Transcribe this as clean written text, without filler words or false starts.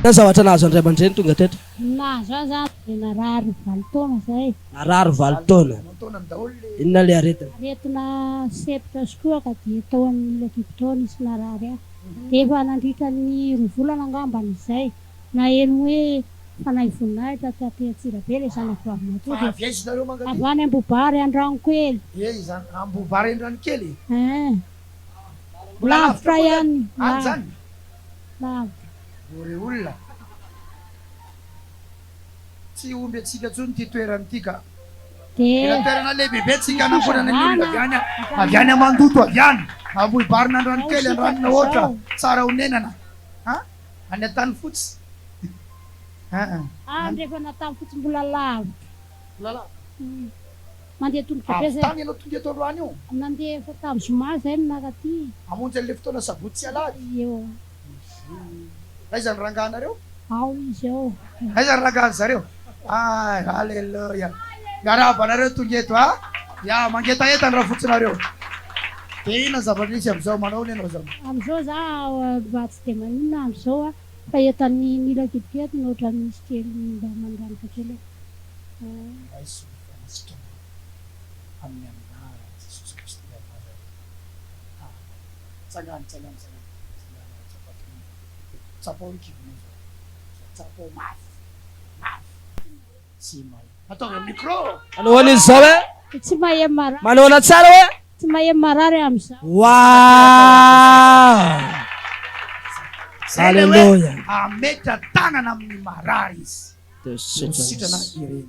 Zavatra nahazo andray aman-dreny tonga teto? Nahazo aho zany narary 20 taona zay. Narary 20 taona. Inona le aretina? Aretina septra sotroaka dia tao amin'ny kibotony sy narary aho. Dia efa nandritra ny 2 volana angambany izay. Na eny hoe fanahy voninahitra taty ANTSIRABE ilay zanako avy matoa. Avy any Ambobary an-drano-kely. Zany Ambobary an-drano-kely? Lavitra ihany. Lavitra. Ore olona tsy omby atsika tsony ty toerana ty ka toerana lehibe tsika anamponana ny olona avy any amandoto avy any Ambobary an-drano-kely an-dranona ohatra tsara honenana any an-tany fotsy rehefa natany fotsy mbola lavitra mandeha tongotra be zay tany ianao tonga eto androany io nandeha efa tamin'ny zoma zay no nakaty hamonjy an'le fotoana sabotsy sy alahady eo aiza ny rangahanareo ao izy ao aiza ny rangahan zareo alleluia garabanareo tonga eto ya mangetaetany raha fotsinareo dia ina zavatra nisy am'izao manao ny anao zao am'izao za mba tsy dia maninona am'izao fa etan'ny mila kelikely no ohatra misy kely mba mandranika kely amin'ny aminara Jesosy Kristy tsangany tsapao ny kibony tsapao mafy tsy mahay ataovy micro manao an'izy zao hoe tsy mahay marary manaona tsara hoe tsy mahay marary am'izao alleluia ametra tanana amin'ny marary izy sitrana ireny